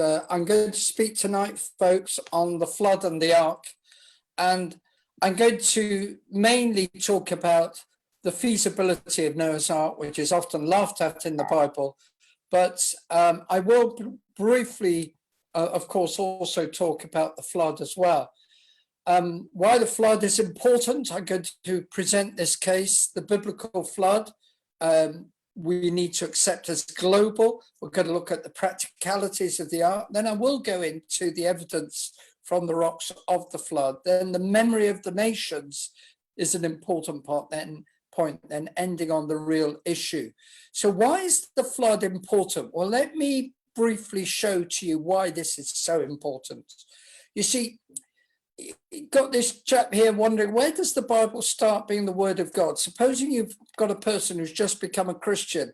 I'm going to speak tonight, folks, on the flood and the ark. And I'm going to mainly talk about the feasibility of Noah's Ark, which is often laughed at in the Bible. But I will briefly, of course, also talk about the flood as well. Why the flood is important, I'm going to present this case. The biblical flood, we need to accept as global. We're going to look at the practicalities of the ark. Then I will go into the evidence from the rocks of the flood. Then the memory of the nations is an important point, then ending on the real issue. So why is the flood important? Well, let me briefly show to you why this is so important. You see, got this chap here wondering, where does the Bible start being the word of God? Supposing you've got a person who's just become a Christian,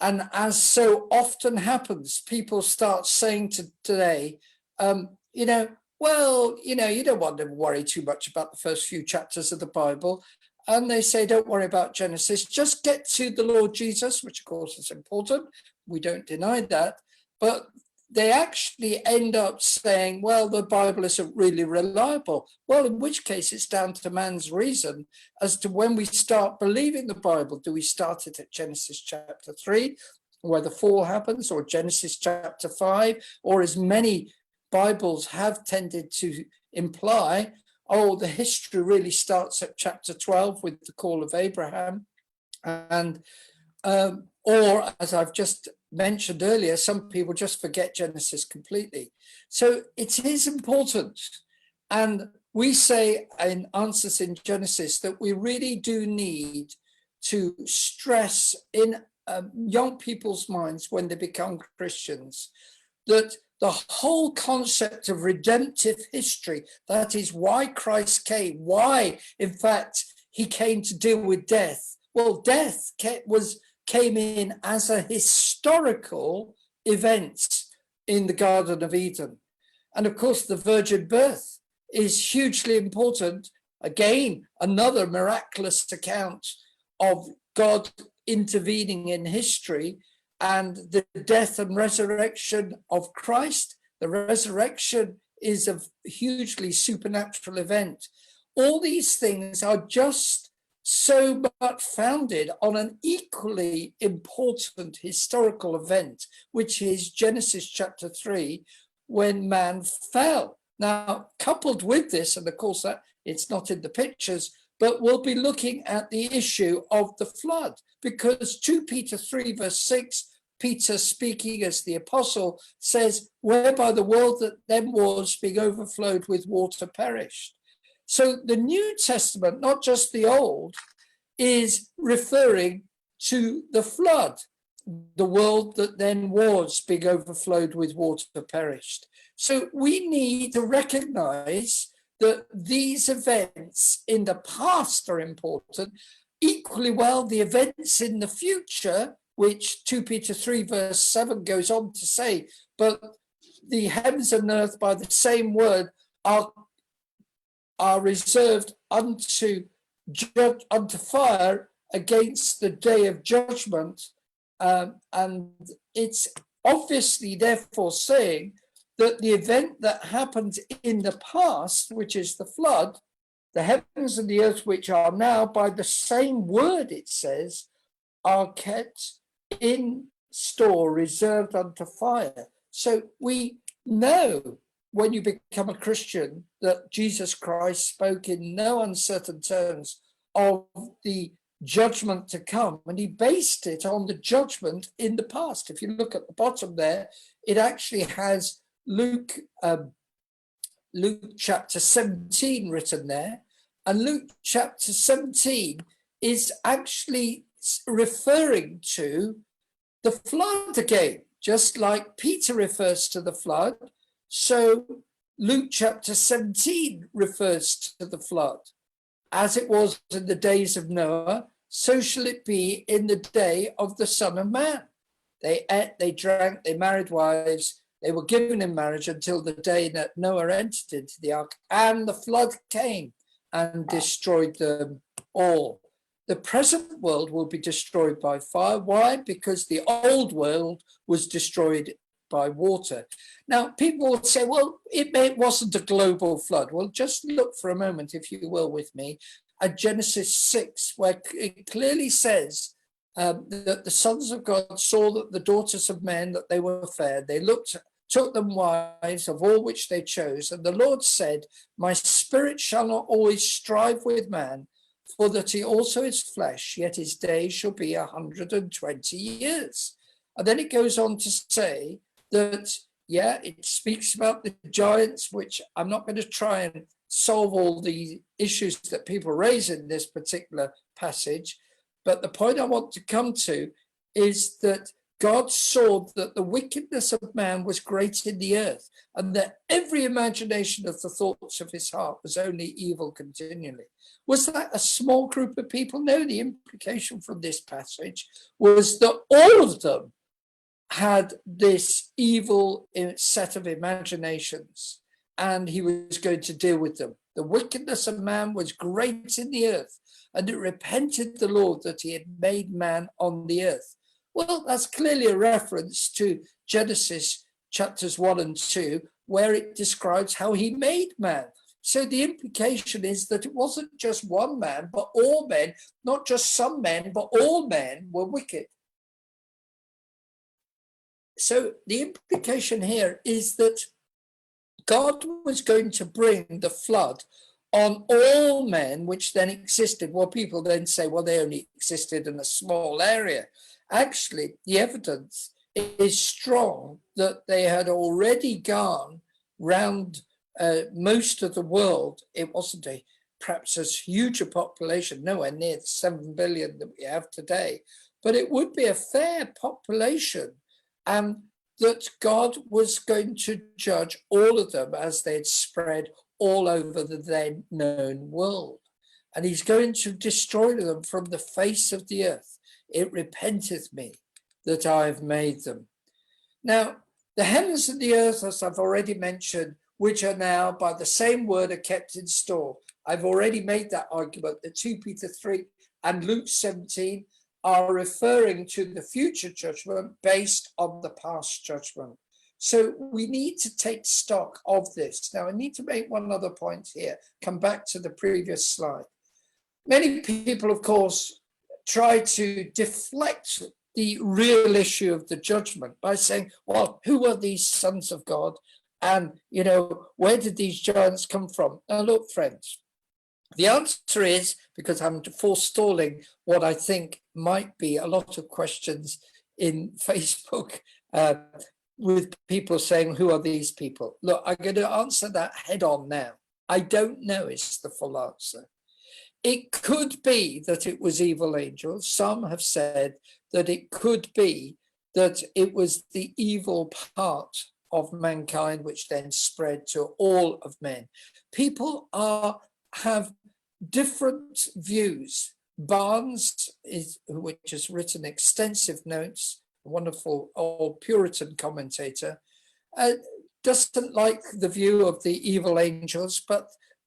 and as so often happens, people start saying today, you don't want to worry too much about the first few chapters of the Bible. And they say, don't worry about Genesis, just get to the Lord Jesus, which of course is important. We don't deny that. But they actually end up saying, well, the Bible isn't really reliable. Well, in which case it's down to man's reason as to when we start believing the Bible. Do we start it at Genesis chapter 3, where the fall happens, or Genesis chapter 5, or as many Bibles have tended to imply, the history really starts at chapter 12 with the call of Abraham. And or, as I've just mentioned earlier, some people just forget Genesis completely. So it is important. And we say in Answers in Genesis that we really do need to stress in young people's minds when they become Christians that the whole concept of redemptive history, that is why Christ came, why, in fact, he came to deal with death. Well, death came in as a historical event in the Garden of Eden. And of course, the virgin birth is hugely important. Again, another miraculous account of God intervening in history, and the death and resurrection of Christ. The resurrection is a hugely supernatural event. All these things are just so much founded on an equally important historical event, which is Genesis chapter 3, when man fell. Now, coupled with this, and of course that it's not in the pictures, but we'll be looking at the issue of the flood, because 2 Peter 3 verse 6, Peter, speaking as the apostle, says, whereby the world that then was, being overflowed with water, perished. So the New Testament, not just the Old, is referring to the flood. The world that then was, being overflowed with water, perished. So we need to recognize that these events in the past are important. Equally well, the events in the future, which 2 Peter 3 verse 7 goes on to say, but the heavens and earth by the same word are reserved unto fire against the day of judgment. And it's obviously therefore saying that the event that happened in the past, which is the flood, the heavens and the earth, which are now by the same word, it says, are kept in store, reserved unto fire. So we know when you become a Christian that Jesus Christ spoke in no uncertain terms of the judgment to come, and he based it on the judgment in the past. If you look at the bottom there, it actually has Luke chapter 17 written there, and Luke chapter 17 is actually referring to the flood again, just like Peter refers to the flood. So Luke chapter 17 refers to the flood. As it was in the days of Noah, so shall it be in the day of the Son of Man. They ate, they drank, they married wives, they were given in marriage until the day that Noah entered into the ark, and the flood came and destroyed them all. The present world will be destroyed by fire. Why? Because the old world was destroyed by water. Now, people will say, well, it wasn't a global flood. Well, just look for a moment, if you will, with me, at Genesis 6, where it clearly says that the sons of God saw that the daughters of men, that they were fair. They took them wives of all which they chose. And the Lord said, my spirit shall not always strive with man, for that he also is flesh, yet his days shall be 120 years. And then it goes on to say that, yeah, it speaks about the giants, which I'm not going to try and solve all the issues that people raise in this particular passage. But the point I want to come to is that God saw that the wickedness of man was great in the earth, and that every imagination of the thoughts of his heart was only evil continually. Was that a small group of people? No, the implication from this passage was that all of them had this evil set of imaginations, and he was going to deal with them. The wickedness of man was great in the earth, and it repented the Lord that he had made man on the earth. Well, that's clearly a reference to Genesis chapters 1 and 2, where it describes how he made man. So the implication is that it wasn't just one man, but all men, not just some men, but all men were wicked. So the implication here is that God was going to bring the flood on all men, which then existed. Well, people then say, well, they only existed in a small area. Actually, the evidence is strong that they had already gone round most of the world. It wasn't perhaps as huge a population, nowhere near the 7 billion that we have today, but it would be a fair population, and that God was going to judge all of them as they had spread all over the then known world. And he's going to destroy them from the face of the earth. It repenteth me that I have made them. Now, the heavens and the earth, as I've already mentioned, which are now by the same word are kept in store. I've already made that argument that 2 Peter 3 and Luke 17 are referring to the future judgment based on the past judgment. So we need to take stock of this. Now, I need to make one other point here, come back to the previous slide. Many people, of course, try to deflect the real issue of the judgment by saying, well, who are these sons of God? And, where did these giants come from? Now, look, friends, the answer is, because I'm forestalling what I think might be a lot of questions in Facebook with people saying, who are these people? Look, I'm going to answer that head on now. I don't know is the full answer. It could be that it was evil angels. Some have said that it could be that it was the evil part of mankind, which then spread to all of men. People have different views. Barnes, which has written extensive notes, a wonderful old Puritan commentator, doesn't like the view of the evil angels, but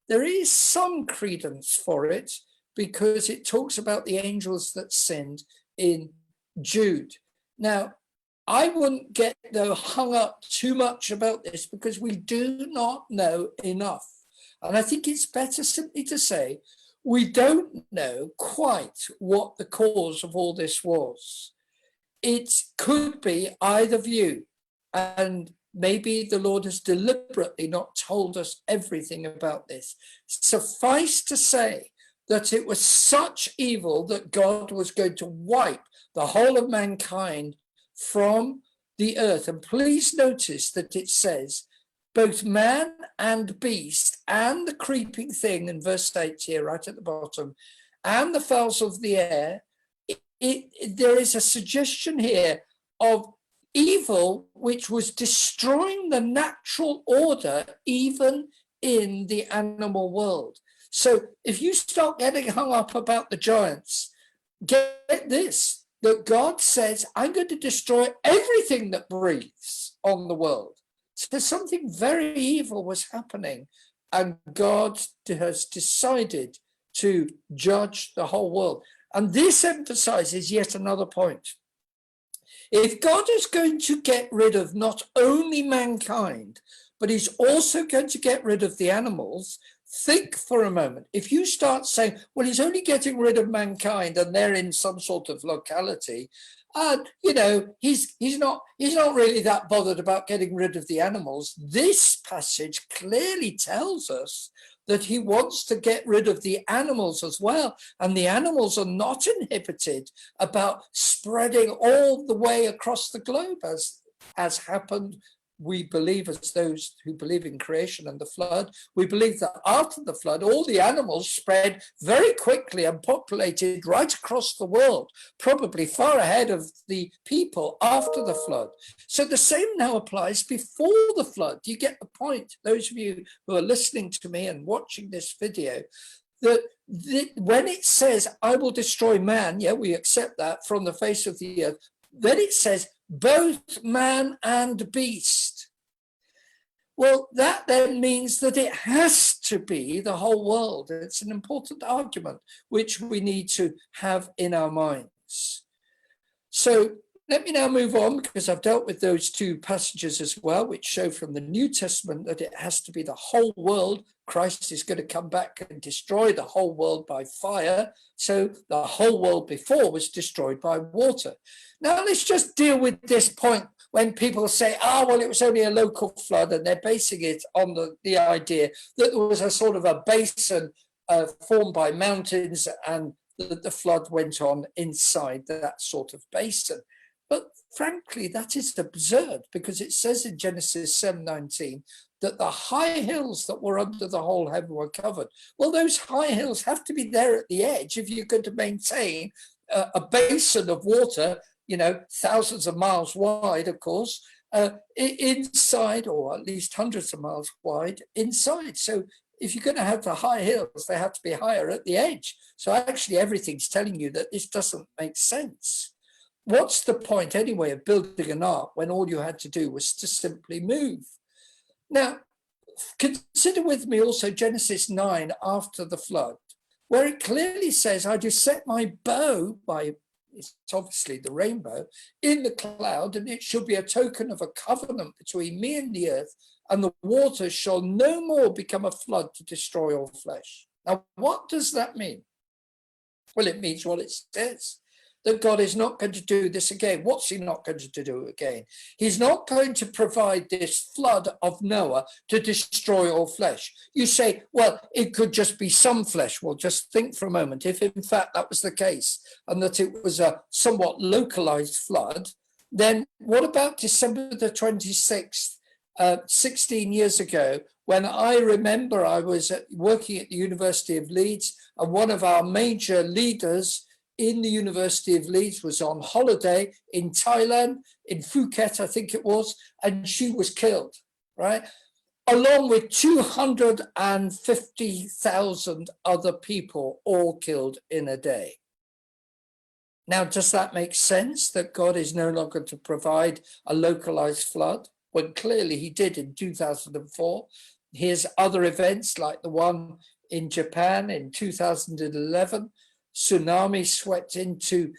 there is some credence for it because it talks about the angels that sinned in Jude. Now, I wouldn't get hung up too much about this because we do not know enough. And I think it's better simply to say we don't know quite what the cause of all this was. It could be either view, and maybe the Lord has deliberately not told us everything about this. Suffice to say that it was such evil that God was going to wipe the whole of mankind from the earth. And please notice that it says both man and beast and the creeping thing in verse 8 here, right at the bottom, and the fowls of the air. There is a suggestion here of evil which was destroying the natural order even in the animal world. So if you start getting hung up about the giants, get this, that God says, I'm going to destroy everything that breathes on the world. So something very evil was happening, and God has decided to judge the whole world. And this emphasizes yet another point. If God is going to get rid of not only mankind, but he's also going to get rid of the animals, think for a moment. If you start saying, well, he's only getting rid of mankind and they're in some sort of locality, you know, he's not really that bothered about getting rid of the animals. This passage clearly tells us that he wants to get rid of the animals as well. And the animals are not inhibited about spreading all the way across the globe as happened. We believe, as those who believe in creation and the flood, we believe that after the flood, all the animals spread very quickly and populated right across the world, probably far ahead of the people after the flood. So the same now applies before the flood. Do you get the point? Those of you who are listening to me and watching this video, that when it says, I will destroy man, yeah, we accept that from the face of the earth, then it says, both man and beast. Well, that then means that it has to be the whole world. It's an important argument which we need to have in our minds. So let me now move on, because I've dealt with those two passages as well, which show from the New Testament that it has to be the whole world. Christ is going to come back and destroy the whole world by fire. So the whole world before was destroyed by water. Now let's just deal with this point when people say, oh, well, it was only a local flood, and they're basing it on the idea that there was a sort of a basin formed by mountains and the flood went on inside that sort of basin. But frankly, that is absurd, because it says in Genesis 7:19 that the high hills that were under the whole heaven were covered. Well, those high hills have to be there at the edge if you're going to maintain a basin of water, you know, thousands of miles wide, of course, inside, or at least hundreds of miles wide inside. So if you're going to have the high hills, they have to be higher at the edge. So actually everything's telling you that this doesn't make sense. What's the point anyway of building an ark when all you had to do was to simply move? Now, consider with me also Genesis 9 after the flood, where it clearly says, I just set my bow, by it's obviously the rainbow, in the cloud, and it shall be a token of a covenant between me and the earth, and the waters shall no more become a flood to destroy all flesh. Now, what does that mean? Well, it means what it says, that God is not going to do this again. What's he not going to do again? He's not going to provide this flood of Noah to destroy all flesh. You say, well, it could just be some flesh. Well, just think for a moment. If in fact that was the case, and that it was a somewhat localized flood, then what about December the 26th, 16 years ago, when I remember I was working at the University of Leeds, and one of our major leaders in the University of Leeds was on holiday in Thailand, in Phuket, I think it was, and she was killed, right? Along with 250,000 other people, all killed in a day. Now, does that make sense that God is no longer to provide a localized flood? Well, clearly he did in 2004. Here's other events like the one in Japan in 2011. Tsunami swept into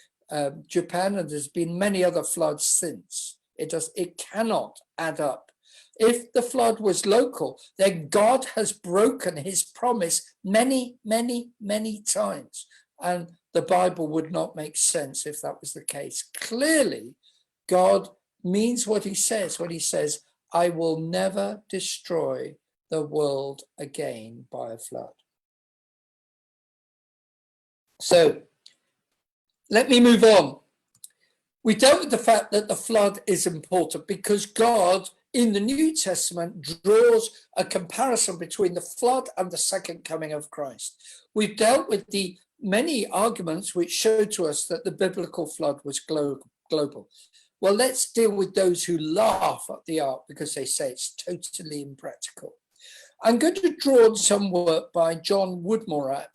Japan, and there's been many other floods since. It cannot add up. If the flood was local, then God has broken his promise many, many, many times. And the Bible would not make sense if that was the case. Clearly, God means what he says when he says, I will never destroy the world again by a flood. So let me move on. We dealt with the fact that the flood is important because God in the New Testament draws a comparison between the flood and the second coming of Christ. We've dealt with the many arguments which show to us that the biblical flood was global. Well, let's deal with those who laugh at the ark because they say it's totally impractical. I'm going to draw on some work by John Woodmorath,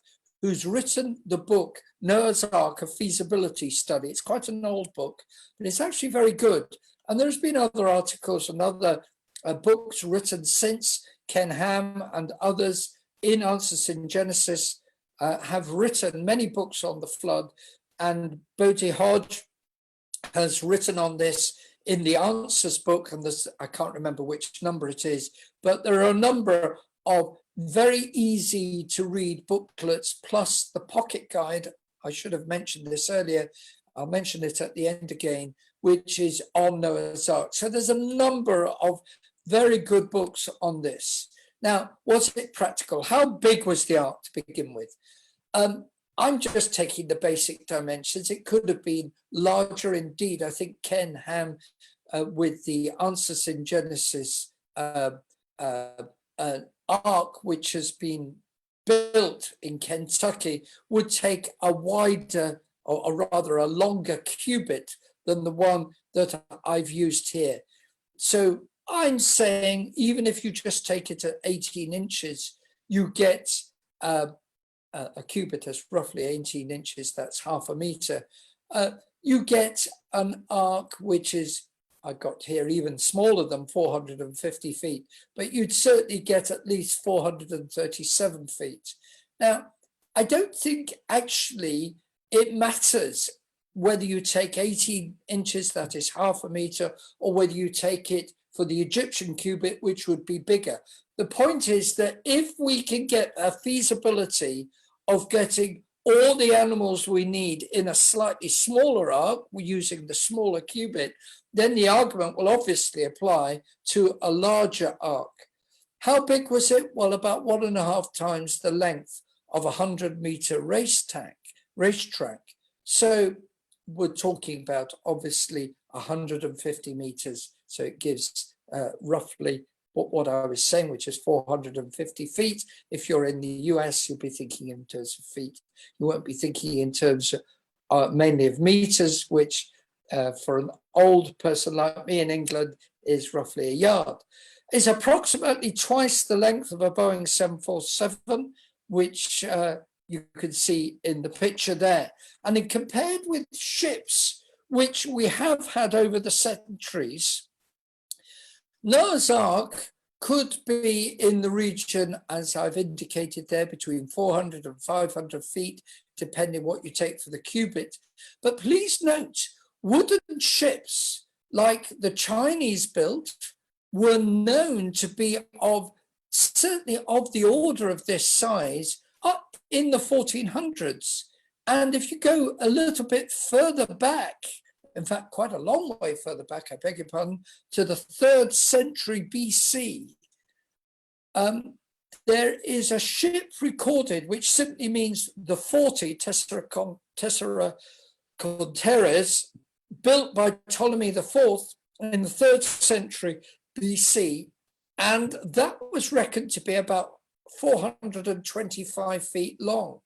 who's written the book Noah's Ark, a feasibility study. It's quite an old book, but it's actually very good. And there's been other articles and other books written since. Ken Ham and others in Answers in Genesis have written many books on the flood. And Bodie Hodge has written on this in the Answers book, and this, I can't remember which number it is, but there are a number of very easy to read booklets, plus the pocket guide. I should have mentioned this earlier. I'll mention it at the end again, which is on Noah's Ark. So there's a number of very good books on this. Now, was it practical? How big was the Ark to begin with? I'm just taking the basic dimensions. It could have been larger indeed. I think Ken Ham, with the Answers in Genesis Ark, which has been built in Kentucky, would take a wider, or rather a longer cubit than the one that I've used here. So I'm saying, even if you just take it at 18 inches, you get a cubit that's roughly 18 inches, that's half a meter. You get an ark which is, I got here, even smaller than 450 feet, but you'd certainly get at least 437 feet. Now, I don't think actually it matters whether you take 18 inches, that is half a meter, or whether you take it for the Egyptian cubit, which would be bigger. The point is that if we can get a feasibility of getting all the animals we need in a slightly smaller ark, we're using the smaller cubit, then the argument will obviously apply to a larger ark. How big was it? Well, about 1.5 times the length of a 100-meter racetrack. So we're talking about obviously 150 meters. So it gives roughly what I was saying, which is 450 feet. If you're in the US, you'll be thinking in terms of feet. You won't be thinking in terms of, mainly of meters, which for an old person like me in England is roughly a yard. It's approximately twice the length of a Boeing 747, which you can see in the picture there. And then compared with ships, which we have had over the centuries, Noah's Ark could be in the region, as I've indicated there, between 400 and 500 feet, depending what you take for the cubit. But please note, wooden ships like the Chinese built were known to be certainly of the order of this size up in the 1400s. And if you go a little bit further back, in fact, quite a long way further back, I beg your pardon, to the 3rd century BC, there is a ship recorded, which simply means the 40, Tessera Conteres, built by Ptolemy IV in the 3rd century BC, and that was reckoned to be about 425 feet long.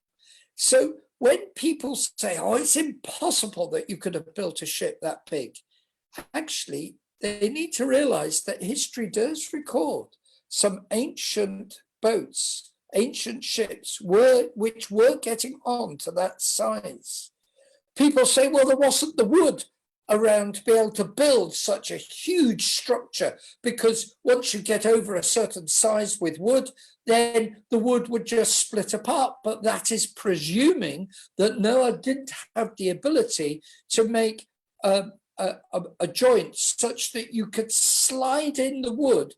So when people say, oh, it's impossible that you could have built a ship that big, actually, they need to realize that history does record some ancient boats, ancient ships, which were getting on to that size. People say, well, there wasn't the wood around to be able to build such a huge structure, because once you get over a certain size with wood, then the wood would just split apart. But that is presuming that Noah didn't have the ability to make a joint such that you could slide in the wood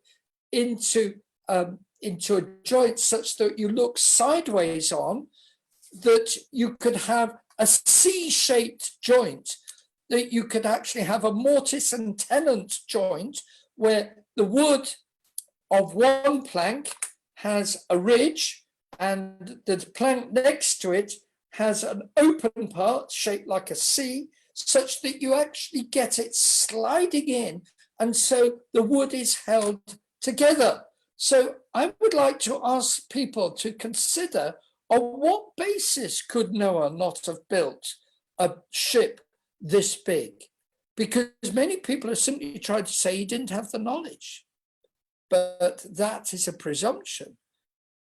into a joint such that you look sideways on, that you could have a C-shaped joint, that you could actually have a mortise and tenon joint where the wood of one plank has a ridge and the plank next to it has an open part shaped like a C, such that you actually get it sliding in, and so the wood is held together. So I would like to ask people to consider, on what basis could Noah not have built a ship this big? Because many people have simply tried to say he didn't have the knowledge, but that is a presumption.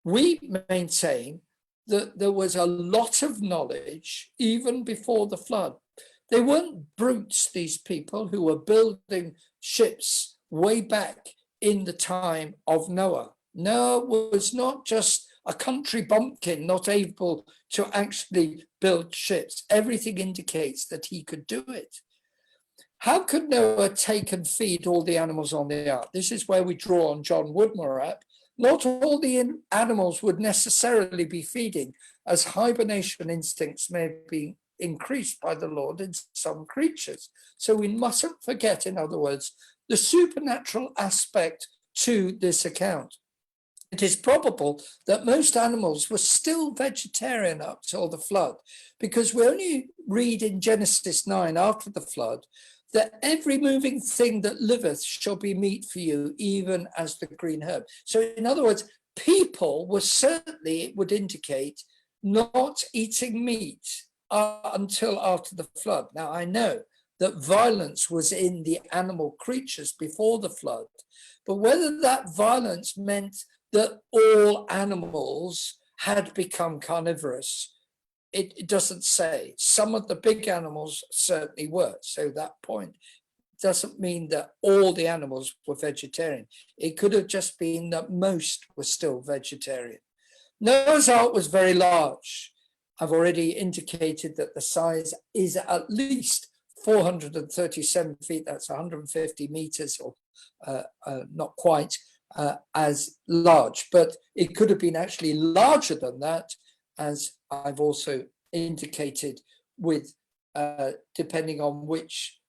We maintain that there was a lot of knowledge even before the flood. They weren't brutes, these people who were building ships way back in the time of Noah. Noah was not just a country bumpkin not able to actually build ships. Everything indicates that he could do it. How could Noah take and feed all the animals on the ark? This is where we draw on John Woodmore. Not all the animals would necessarily be feeding, as hibernation instincts may be increased by the Lord in some creatures. So we mustn't forget, in other words, the supernatural aspect to this account. It is probable that most animals were still vegetarian up till the flood, because we only read in Genesis 9 after the flood that every moving thing that liveth shall be meat for you, even as the green herb. So in other words, people were certainly, it would indicate, not eating meat until after the flood. Now, I know that violence was in the animal creatures before the flood, but whether that violence meant that all animals had become carnivorous, it doesn't say. Some of the big animals certainly were. So that point doesn't mean that all the animals were vegetarian. It could have just been that most were still vegetarian. Noah's Ark was very large. I've already indicated that the size is at least 437 feet. That's 150 meters, or not quite as large, but it could have been actually larger than that, as I've also indicated, with depending on which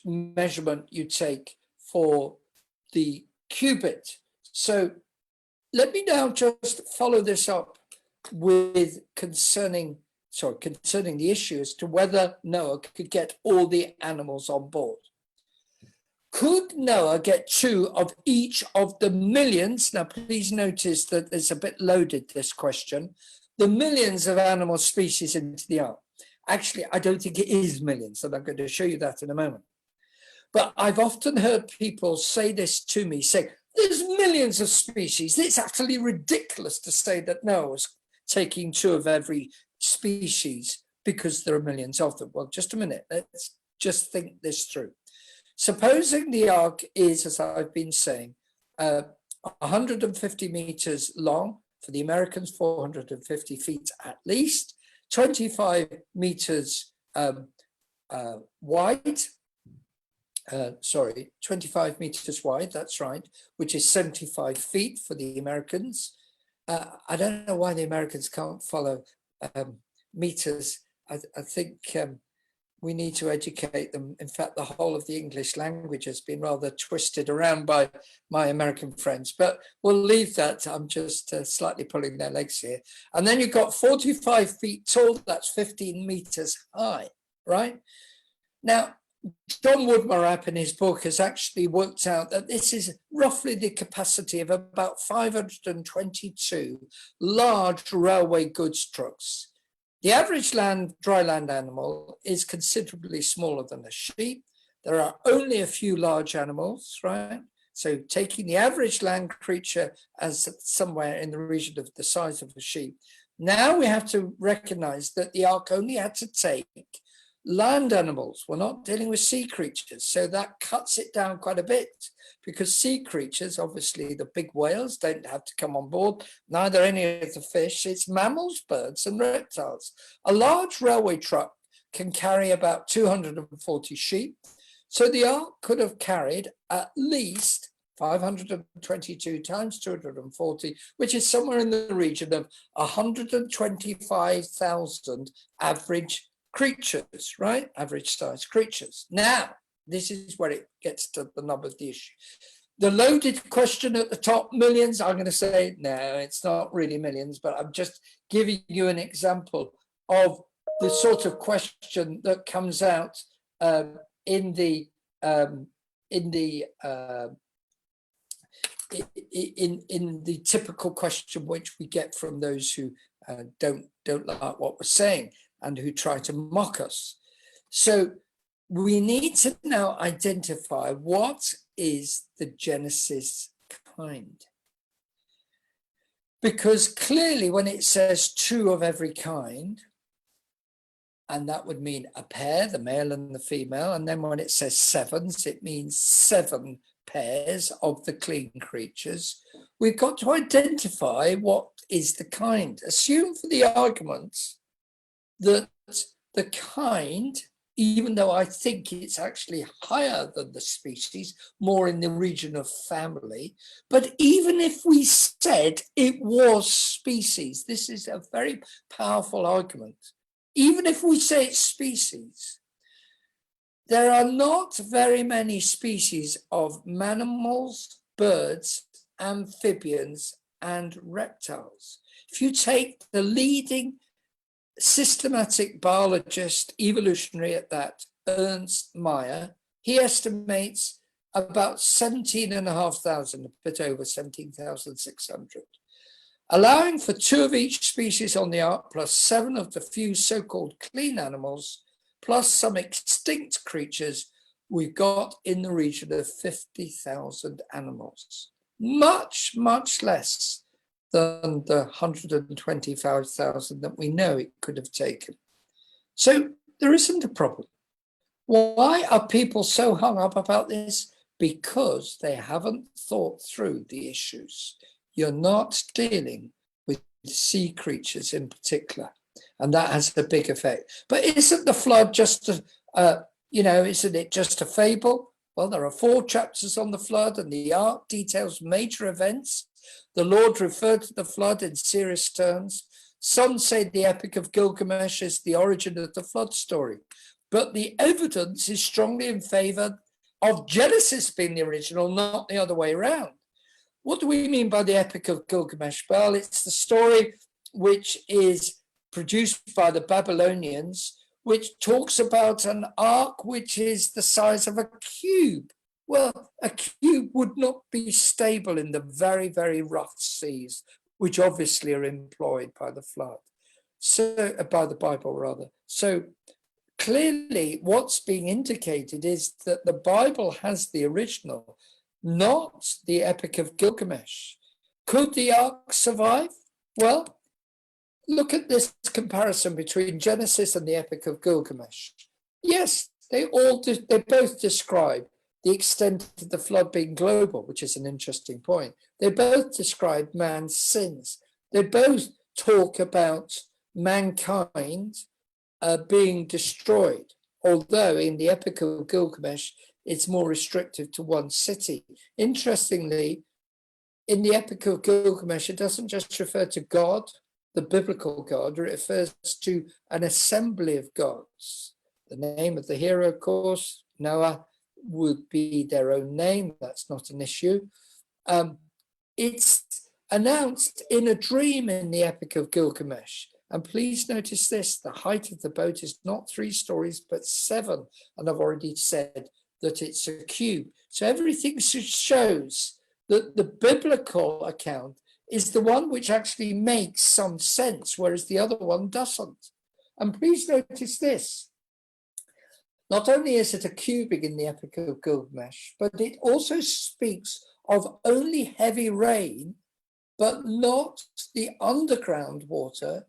measurement you take for the cubit. So let me now just follow this up with concerning the issue as to whether Noah could get all the animals on board. Could Noah get 2 of each of the millions? Now, please notice that it's a bit loaded, this question. The millions of animal species into the ark. Actually, I don't think it is millions, and I'm going to show you that in a moment. But I've often heard people say this to me, say, there's millions of species. It's actually ridiculous to say that Noah was taking 2 of every species because there are millions of them. Well, just a minute. Let's just think this through. Supposing the ark is, as I've been saying, 150 meters long, for the Americans, 450 feet at least, 25 meters wide, 25 meters wide, that's right, which is 75 feet for the Americans. I don't know why the Americans can't follow meters. I think we need to educate them. In fact, the whole of the English language has been rather twisted around by my American friends, but we'll leave that. I'm just slightly pulling their legs here. And then you've got 45 feet tall, that's 15 meters high, right? Now, John Woodmore in his book has actually worked out that this is roughly the capacity of about 522 large railway goods trucks. The average dry land animal is considerably smaller than a sheep. There are only a few large animals, right? So taking the average land creature as somewhere in the region of the size of a sheep. Now we have to recognize that the ark only had to take land animals. We're not dealing with sea creatures. So that cuts it down quite a bit, because sea creatures, obviously the big whales, don't have to come on board, neither any of the fish. It's mammals, birds and reptiles. A large railway truck can carry about 240 sheep. So the ark could have carried at least 522 times 240, which is somewhere in the region of 125,000 average creatures, right? Average size creatures. Now, this is where it gets to the nub of the issue. The loaded question at the top, millions, I'm going to say, no, it's not really millions, but I'm just giving you an example of the sort of question that comes out in the typical question which we get from those who don't like what we're saying and who try to mock us. So we need to now identify what is the Genesis kind. Because clearly when it says 2 of every kind, and that would mean a pair, the male and the female, and then when it says 7s, it means 7 pairs of the clean creatures. We've got to identify what is the kind. Assume for the arguments that the kind even though I think it's actually higher than the species, more in the region of family. But even if we said it was species, this is a very powerful argument. Even if we say it's species, there are not very many species of mammals, birds, amphibians, and reptiles. If you take the leading systematic biologist, evolutionary at that, Ernst Mayr, he estimates about 17,500, a bit over 17,600. Allowing for 2 of each species on the Ark, plus 7 of the few so-called clean animals, plus some extinct creatures, we've got in the region of 50,000 animals. Much, much less than the 125,000 that we know it could have taken. So there isn't a problem. Why are people so hung up about this? Because they haven't thought through the issues. You're not dealing with sea creatures in particular, and that has a big effect. But isn't the flood just isn't it just a fable? Well, there are 4 chapters on the flood, and the Ark details major events. The Lord referred to the flood in serious terms. Some say the Epic of Gilgamesh is the origin of the flood story, but the evidence is strongly in favor of Genesis being the original, not the other way around. What do we mean by the Epic of Gilgamesh? Well, it's the story which is produced by the Babylonians, which talks about an ark which is the size of a cube. Well, a cube would not be stable in the very, very rough seas, which obviously are employed by the flood. So, by the Bible, rather. So clearly what's being indicated is that the Bible has the original, not the Epic of Gilgamesh. Could the Ark survive? Well, look at this comparison between Genesis and the Epic of Gilgamesh. Yes, they both describe the extent of the flood being global, which is an interesting point. They both describe man's sins. They both talk about mankind being destroyed, although in the Epic of Gilgamesh, it's more restrictive to one city. Interestingly, in the Epic of Gilgamesh, it doesn't just refer to God, the biblical God, it refers to an assembly of gods. The name of the hero, of course, Noah, would be their own name. That's not an issue. It's announced in a dream in the Epic of Gilgamesh. And please notice this, the height of the boat is not 3 stories, but 7. And I've already said that it's a cube. So everything shows that the biblical account is the one which actually makes some sense, whereas the other one doesn't. And please notice this. Not only is it a cubing in the Epic of Gilgamesh, but it also speaks of only heavy rain, but not the underground water,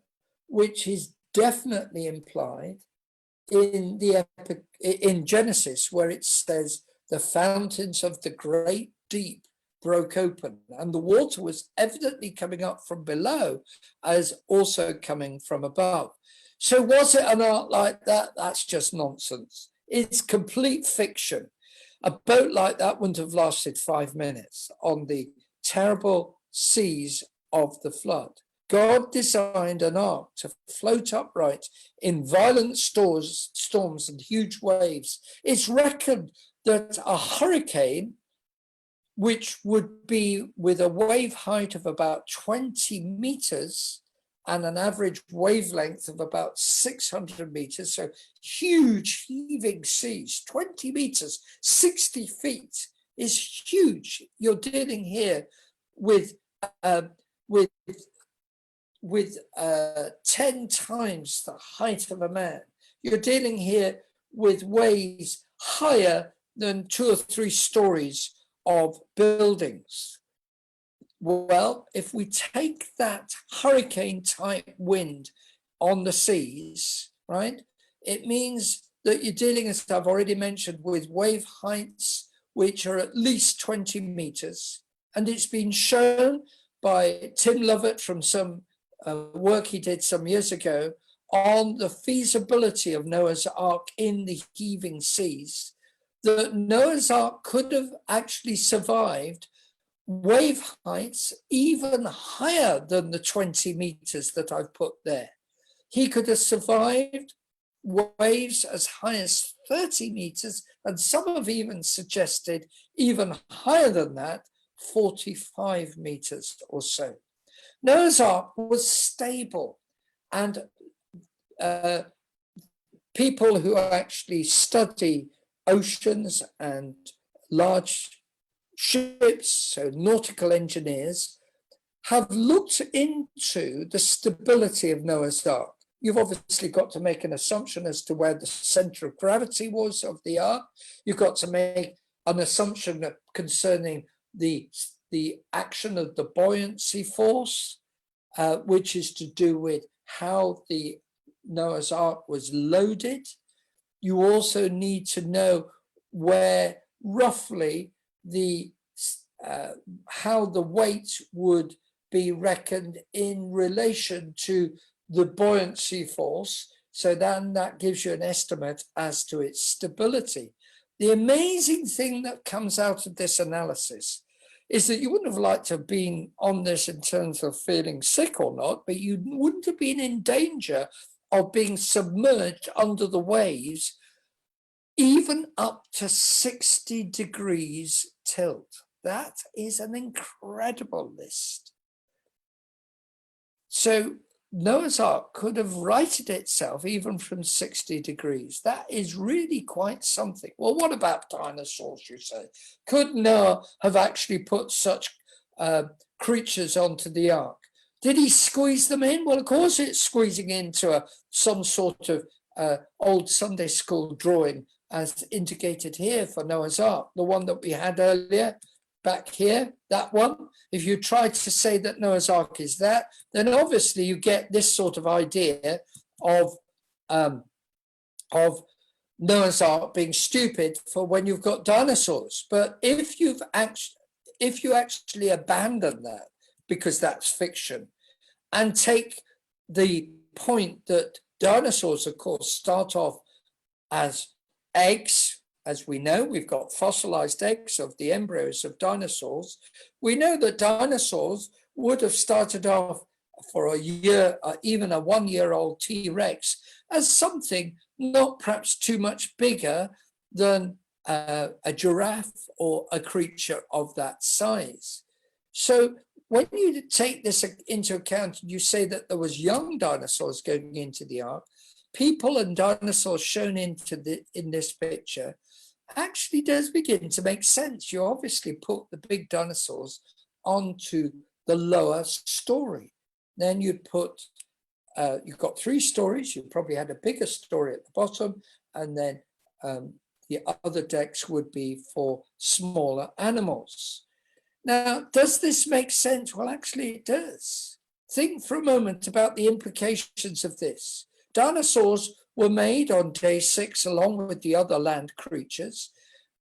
which is definitely implied in the Epic, in Genesis, where it says the fountains of the great deep broke open, and the water was evidently coming up from below as also coming from above. So was it an art like that? That's just nonsense. It's complete fiction. A boat like that wouldn't have lasted 5 minutes on the terrible seas of the flood. God designed an ark to float upright in violent storms and huge waves. It's reckoned that a hurricane, which would be with a wave height of about 20 meters and an average wavelength of about 600 meters, so huge heaving seas, 20 meters, 60 feet is huge. You're dealing here with 10 times the height of a man. You're dealing here with waves higher than 2 or 3 stories of buildings. Well, if we take that hurricane type wind on the seas, right, it means that you're dealing, as I've already mentioned, with wave heights which are at least 20 meters. And it's been shown by Tim Lovett from some work he did some years ago on the feasibility of Noah's Ark in the heaving seas, that Noah's Ark could have actually survived wave heights even higher than the 20 meters that I've put there. He could have survived waves as high as 30 meters, and some have even suggested even higher than that, 45 meters or so. Noah's Ark was stable, and people who actually study oceans and large ships, so nautical engineers, have looked into the stability of Noah's Ark. You've obviously got to make an assumption as to where the center of gravity was of the Ark. You've got to make an assumption concerning the action of the buoyancy force, which is to do with how the Noah's Ark was loaded. You also need to know where roughly how the weight would be reckoned in relation to the buoyancy force. So then that gives you an estimate as to its stability. The amazing thing that comes out of this analysis is that you wouldn't have liked to have been on this in terms of feeling sick or not, but you wouldn't have been in danger of being submerged under the waves, even up to 60 degrees tilt. That is an incredible list. So Noah's Ark could have righted itself even from 60 degrees. That is really quite something. Well, what about dinosaurs, you say? Could Noah have actually put such creatures onto the Ark? Did he squeeze them in? Well, of course it's squeezing into some sort of old Sunday school drawing as indicated here for Noah's Ark, the one that we had earlier back here, that one. If you try to say that Noah's Ark is that, then obviously you get this sort of idea of Noah's Ark being stupid for when you've got dinosaurs. But if you actually abandon that, because that's fiction, and take the point that dinosaurs, of course, start off as eggs. As we know, we've got fossilized eggs of the embryos of dinosaurs. We know that dinosaurs would have started off for a year, even a 1-year-old T-Rex, as something not perhaps too much bigger than a giraffe or a creature of that size. So when you take this into account, you say that there was young dinosaurs going into the Ark, people and dinosaurs shown in this picture actually does begin to make sense. You obviously put the big dinosaurs onto the lower story. Then you'd put, you've got 3 stories. You probably had a bigger story at the bottom, and then the other decks would be for smaller animals. Now, does this make sense? Well, actually it does. Think for a moment about the implications of this. Dinosaurs were made on day 6 along with the other land creatures,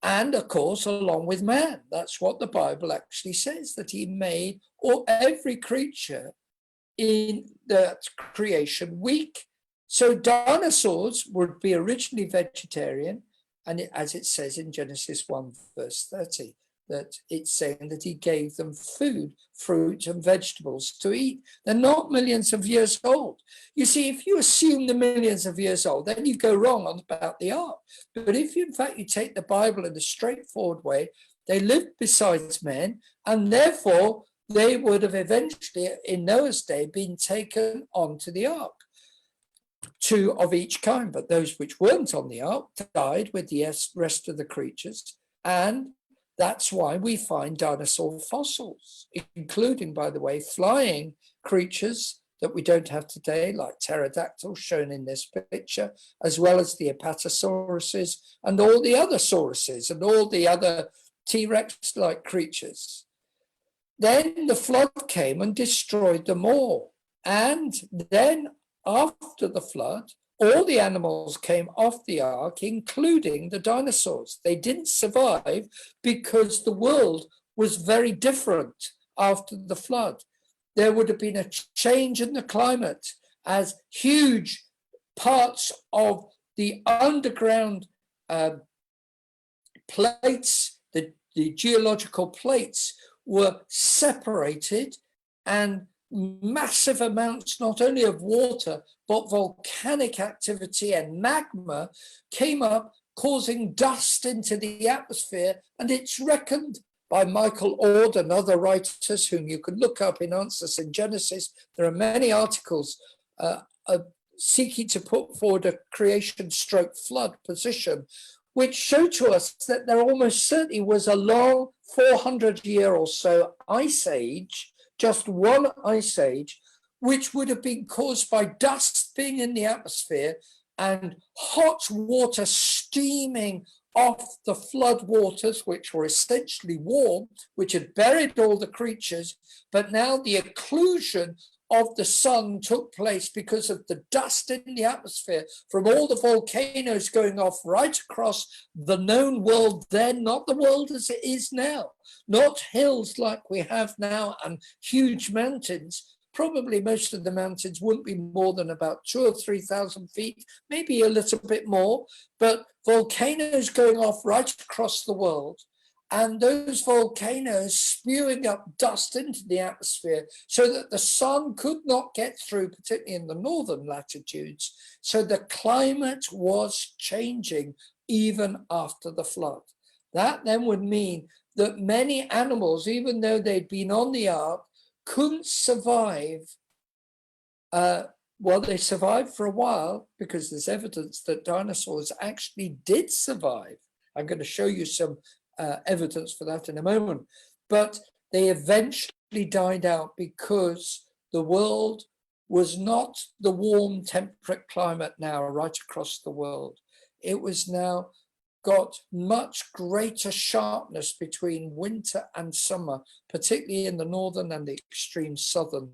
and of course along with man. That's what the Bible actually says, that he made every creature in that creation week. So dinosaurs would be originally vegetarian, and as it says in Genesis 1 verse 30, that it's saying that he gave them food, fruit and vegetables to eat. They're not millions of years old. You see, if you assume they're millions of years old, then you go wrong about the Ark. But if in fact you take the Bible in a straightforward way, they lived besides men, and therefore they would have eventually, in Noah's day, been taken onto the Ark. 2 of each kind, but those which weren't on the Ark died with the rest of the creatures, and that's why we find dinosaur fossils, including, by the way, flying creatures that we don't have today, like pterodactyls shown in this picture, as well as the apatosauruses and all the other sauruses and all the other T-Rex-like creatures. Then the flood came and destroyed them all. And then after the flood, all the animals came off the Ark, including the dinosaurs. They didn't survive because the world was very different after the flood. There would have been a change in the climate as huge parts of the underground plates, the geological plates were separated, and massive amounts not only of water but volcanic activity and magma came up, causing dust into the atmosphere. And it's reckoned by Michael Ord and other writers whom you can look up in Answers in Genesis. There are many articles seeking to put forward a creation stroke flood position, which show to us that there almost certainly was a long 400-year or so ice age, just one ice age, which would have been caused by dust being in the atmosphere and hot water steaming off the flood waters, which were essentially warm, which had buried all the creatures. But now the occlusion of the sun took place because of the dust in the atmosphere from all the volcanoes going off right across the known world then, not the world as it is now, not hills like we have now and huge mountains. Probably most of the mountains wouldn't be more than about 2,000 or 3,000 feet, maybe a little bit more, but volcanoes going off right across the world. And those volcanoes spewing up dust into the atmosphere so that the sun could not get through, particularly in the northern latitudes. So the climate was changing even after the flood. That then would mean that many animals, even though they'd been on the ark, couldn't survive. Well, they survived for a while because there's evidence that dinosaurs actually did survive. I'm going to show you some evidence for that in a moment, but they eventually died out because the world was not the warm temperate climate now right across the world. It was now got much greater sharpness between winter and summer, particularly in the northern and the extreme southern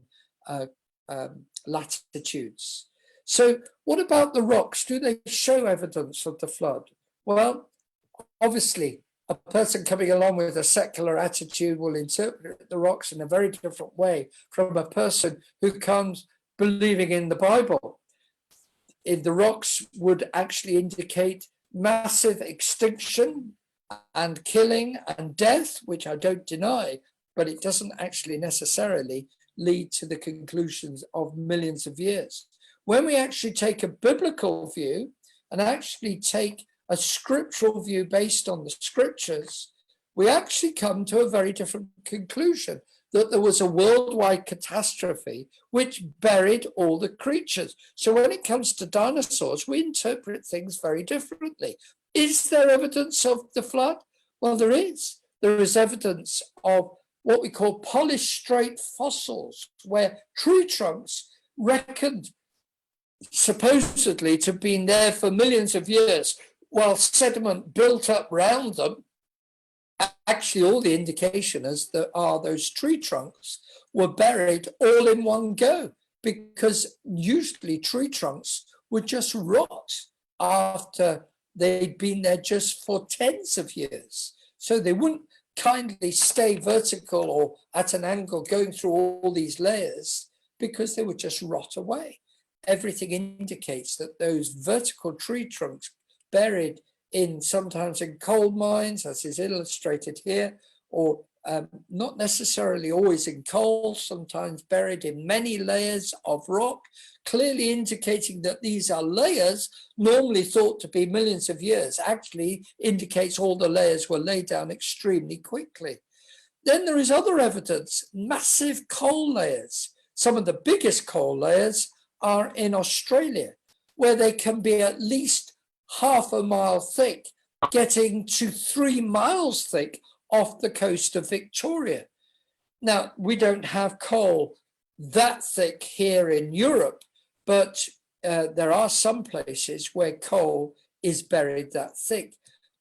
latitudes. So what about the rocks? Do they show evidence of the flood? Well, obviously, a person coming along with a secular attitude will interpret the rocks in a very different way from a person who comes believing in the Bible. The rocks would actually indicate massive extinction and killing and death, which I don't deny, but it doesn't actually necessarily lead to the conclusions of millions of years. When we actually take a biblical view and actually take a scriptural view based on the scriptures, we actually come to a very different conclusion, that there was a worldwide catastrophe which buried all the creatures. So when it comes to dinosaurs, we interpret things very differently. Is there evidence of the flood? Well, there is. There is evidence of what we call polystrate fossils, where tree trunks reckoned supposedly to have been there for millions of years, while sediment built up round them. Actually, all the indication is that those tree trunks were buried all in one go, because usually tree trunks would just rot after they'd been there just for tens of years. So they wouldn't kindly stay vertical or at an angle going through all these layers, because they would just rot away. Everything indicates that those vertical tree trunks buried in sometimes in coal mines, as is illustrated here, or not necessarily always in coal, sometimes buried in many layers of rock, clearly indicating that these are layers normally thought to be millions of years, actually indicates all the layers were laid down extremely quickly. Then there is other evidence, massive coal layers. Some of the biggest coal layers are in Australia, where they can be at least half a mile thick, getting to 3 miles thick off the coast of Victoria. Now, we don't have coal that thick here in Europe, but there are some places where coal is buried that thick.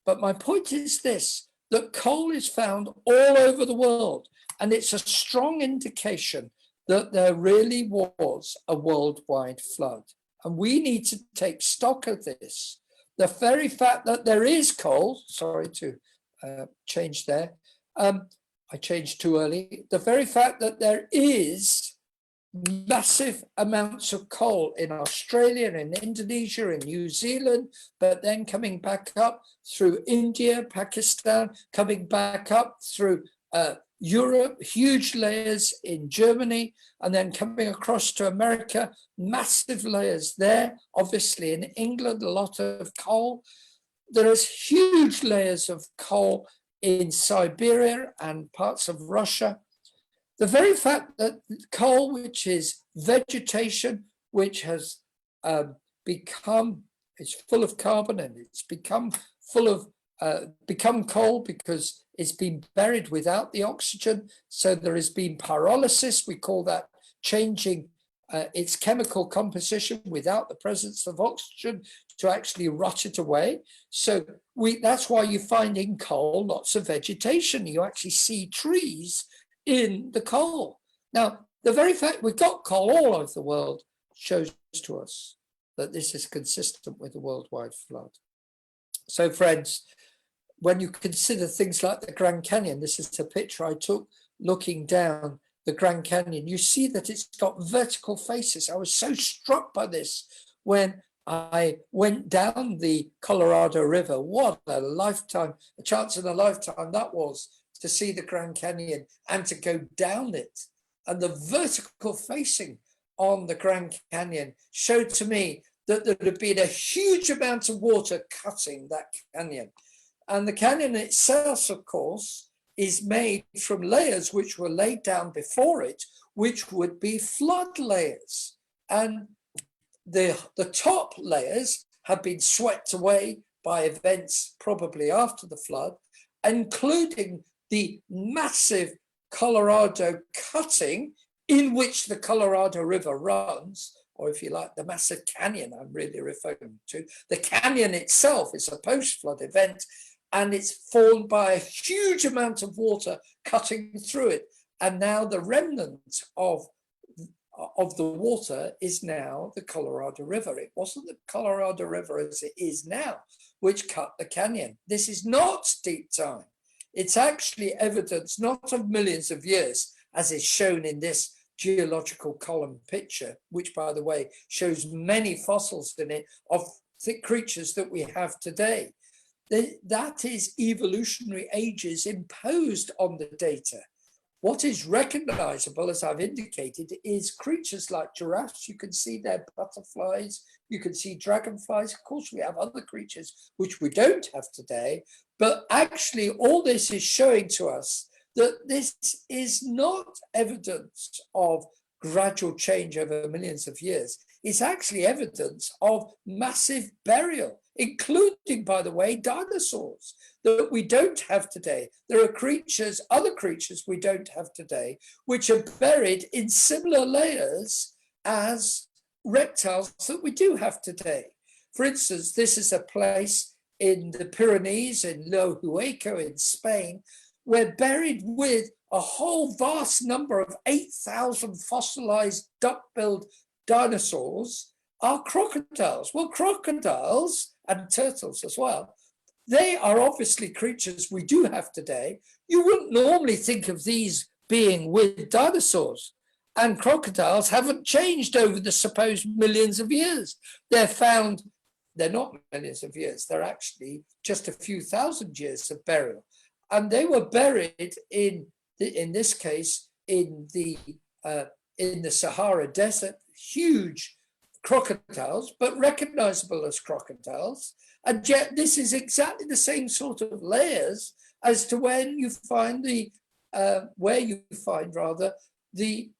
But my point is this, that coal is found all over the world, and it's a strong indication that there really was a worldwide flood. And we need to take stock of this. The very fact that there is coal, sorry to change there, I changed too early. The very fact that there is massive amounts of coal in Australia, in Indonesia, in New Zealand, but then coming back up through India, Pakistan, coming back up through Europe, huge layers in Germany, and then coming across to America, massive layers there. Obviously in England, a lot of coal. There is huge layers of coal in Siberia and parts of Russia. The very fact that coal, which is vegetation, which has become, it's full of carbon and it's become full of, become coal because it's been buried without the oxygen. So there has been pyrolysis. We call that changing its chemical composition without the presence of oxygen to actually rot it away. So that's why you find in coal lots of vegetation. You actually see trees in the coal. Now, the very fact we've got coal all over the world shows to us that this is consistent with the worldwide flood. So friends, when you consider things like the Grand Canyon, this is a picture I took looking down the Grand Canyon, you see that it's got vertical faces. I was so struck by this when I went down the Colorado River. What a lifetime, a chance in a lifetime that was, to see the Grand Canyon and to go down it. And the vertical facing on the Grand Canyon showed to me that there had been a huge amount of water cutting that canyon. And the canyon itself, of course, is made from layers which were laid down before it, which would be flood layers. And the top layers have been swept away by events probably after the flood, including the massive Colorado cutting in which the Colorado River runs, or if you like, the massive canyon I'm really referring to. The canyon itself is a post-flood event, and it's formed by a huge amount of water cutting through it. And now the remnant of the water is now the Colorado River. It wasn't the Colorado River as it is now, which cut the canyon. This is not deep time. It's actually evidence not of millions of years, as is shown in this geological column picture, which, by the way, shows many fossils in it of creatures that we have today. That is evolutionary ages imposed on the data. What is recognizable, as I've indicated, is creatures like giraffes. You can see their butterflies, you can see dragonflies. Of course, we have other creatures which we don't have today, but actually all this is showing to us that this is not evidence of gradual change over millions of years. It's actually evidence of massive burial, including, by the way, dinosaurs that we don't have today. There are creatures, other creatures we don't have today, which are buried in similar layers as reptiles that we do have today. For instance, this is a place in the Pyrenees, in Lo Hueco in Spain, we're buried with a whole vast number of 8,000 fossilized duck-billed dinosaurs are crocodiles. Well, crocodiles and turtles as well, they are obviously creatures we do have today. You wouldn't normally think of these being with dinosaurs, and crocodiles haven't changed over the supposed millions of years. They're not millions of years, they're actually just a few thousand years of burial. And they were buried in this case, in the Sahara Desert, huge crocodiles, but recognizable as crocodiles. And yet this is exactly the same sort of layers as to when you find the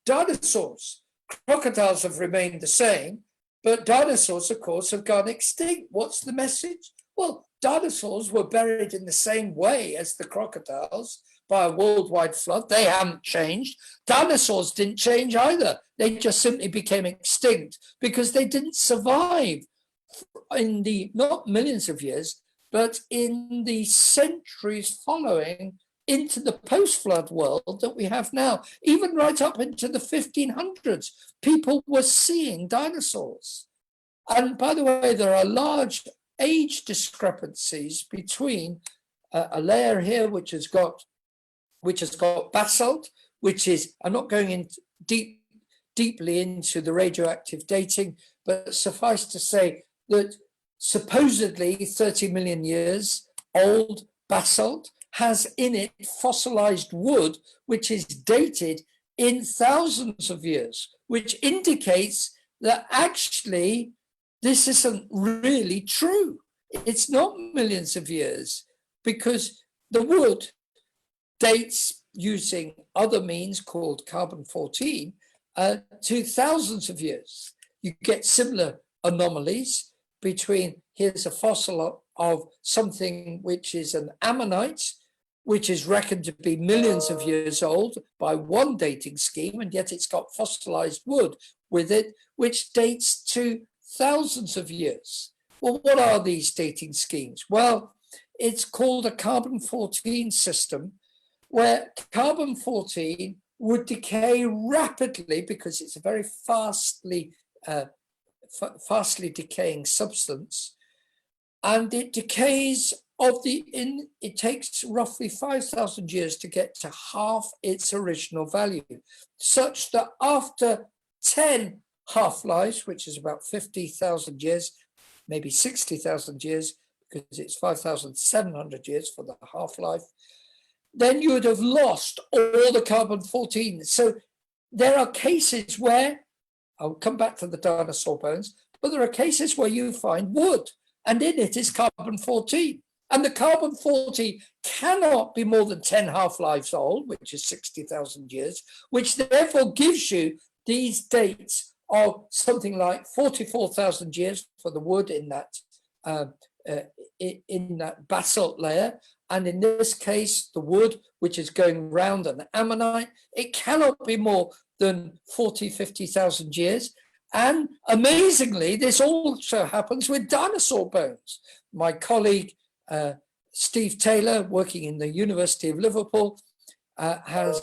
dinosaurs. Crocodiles have remained the same, but dinosaurs, of course, have gone extinct. What's the message? Well, dinosaurs were buried in the same way as the crocodiles by a worldwide flood. They haven't changed. Dinosaurs didn't change either. They just simply became extinct because they didn't survive in the, not millions of years, but in the centuries following into the post-flood world that we have now. Even right up into the 1500s, people were seeing dinosaurs. And by the way, there are large age discrepancies between a layer here which has got basalt, which is, I'm not going into deep deeply into the radioactive dating, but suffice to say that supposedly 30 million years old basalt has in it fossilized wood, which is dated in thousands of years, which indicates that actually this isn't really true. It's not millions of years, because the wood dates using other means called carbon-14 to thousands of years. You get similar anomalies between, here's a fossil of something which is an ammonite, which is reckoned to be millions of years old by one dating scheme, and yet it's got fossilized wood with it, which dates to thousands of years. Well, what are these dating schemes? Well, it's called a carbon-14 system, where carbon-14 would decay rapidly because it's a very fastly decaying substance, and it decays it takes roughly 5,000 years to get to half its original value, such that after 10 half-lives, which is about 50,000 years, maybe 60,000 years, because it's 5,700 years for the half-life, then you would have lost all the carbon-14. So there are cases where, I'll come back to the dinosaur bones, but there are cases where you find wood, and in it is carbon-14. And the carbon-14 cannot be more than 10 half-lives old, which is 60,000 years, which therefore gives you these dates of something like 44,000 years for the wood in that basalt layer. And in this case, the wood, which is going round an ammonite, it cannot be more than 40, 50,000 years. And amazingly, this also happens with dinosaur bones. My colleague, Steve Taylor, working in the University of Liverpool, has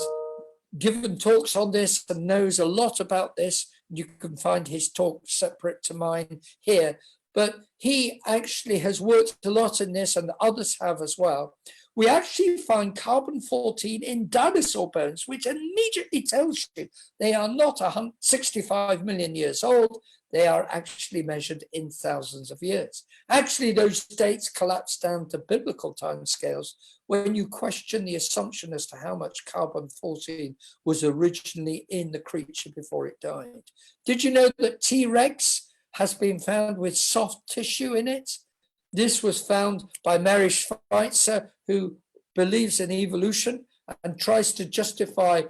given talks on this and knows a lot about this. You can find his talk separate to mine here. But he actually has worked a lot in this, and others have as well. We actually find carbon-14 in dinosaur bones, which immediately tells you they are not 65 million years old. They are actually measured in thousands of years. Actually, those dates collapse down to biblical timescales when you question the assumption as to how much carbon-14 was originally in the creature before it died. Did you know that T-Rex has been found with soft tissue in it? This was found by Mary Schweitzer, who believes in evolution and tries to justify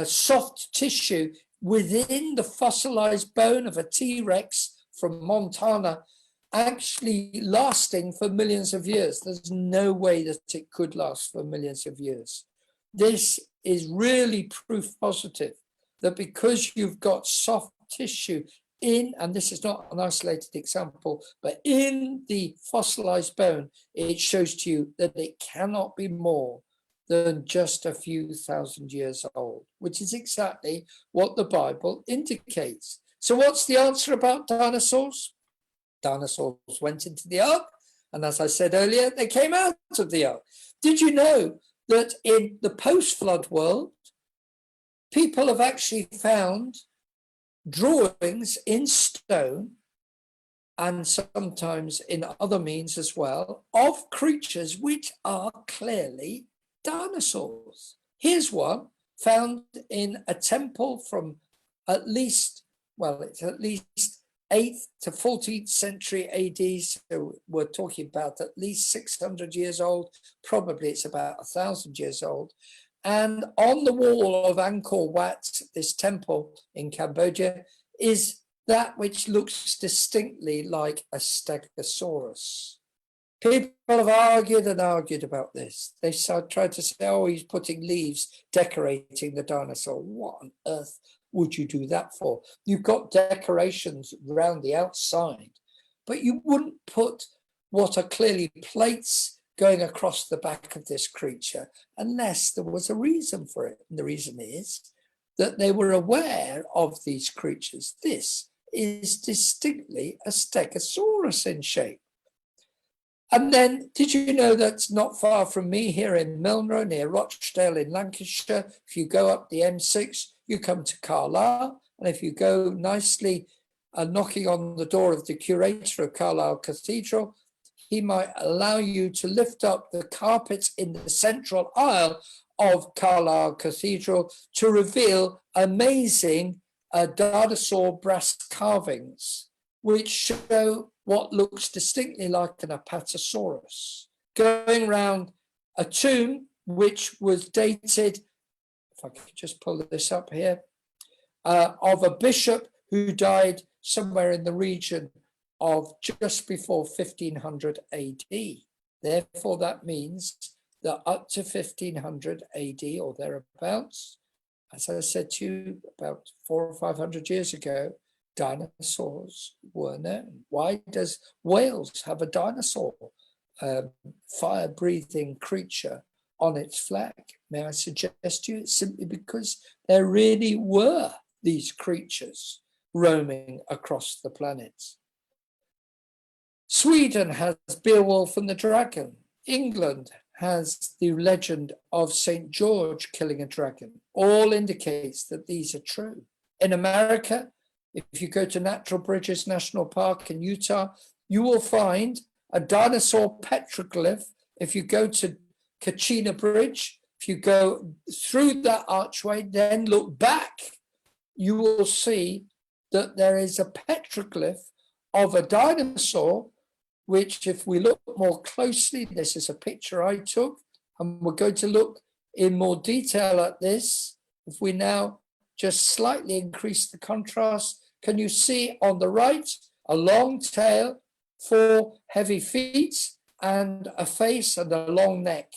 soft tissue within the fossilized bone of a T-Rex from Montana actually lasting for millions of years. There's no way that it could last for millions of years. This is really proof positive that because you've got soft tissue in, and this is not an isolated example, but in the fossilized bone, it shows to you that it cannot be more than just a few thousand years old, which is exactly what the Bible indicates. So what's the answer about dinosaurs? Dinosaurs went into the ark, and as I said earlier, they came out of the ark. Did you know that in the post-flood world, people have actually found drawings in stone and sometimes in other means as well of creatures which are clearly dinosaurs? Here's one found in a temple from at least 8th to 14th century AD. So we're talking about at least 600 years old. Probably it's about 1,000 years old. And on the wall of Angkor Wat, this temple in Cambodia, is that which looks distinctly like a stegosaurus. People have argued and argued about this. They tried to say, oh, he's putting leaves decorating the dinosaur. What on earth would you do that for? You've got decorations around the outside, but you wouldn't put what are clearly plates going across the back of this creature unless there was a reason for it. And the reason is that they were aware of these creatures. This is distinctly a stegosaurus in shape. And then, did you know that not far from me here in Milnrow, near Rochdale in Lancashire, if you go up the M6, you come to Carlisle, And if you go nicely knocking on the door of the curator of Carlisle Cathedral, he might allow you to lift up the carpets in the central aisle of Carlisle Cathedral to reveal amazing dinosaur brass carvings, which show what looks distinctly like an Apatosaurus, going round a tomb which was dated, if I could just pull this up here, of a bishop who died somewhere in the region of just before 1500 AD. Therefore, that means that up to 1500 AD or thereabouts, as I said to you about 400 or 500 years ago, dinosaurs were known. Why does Wales have a dinosaur, fire-breathing creature on its flag? May I suggest to you it's simply because there really were these creatures roaming across the planet. Sweden has Beowulf and the Dragon. England has the legend of St. George killing a dragon. All indicates that these are true. In America, if you go to Natural Bridges National Park in Utah, you will find a dinosaur petroglyph. If you go to Kachina Bridge, if you go through that archway, then look back, you will see that there is a petroglyph of a dinosaur, which if we look more closely, this is a picture I took, and we're going to look in more detail at this. If we now just slightly increase the contrast, can you see on the right, a long tail, 4 heavy feet, and a face and a long neck,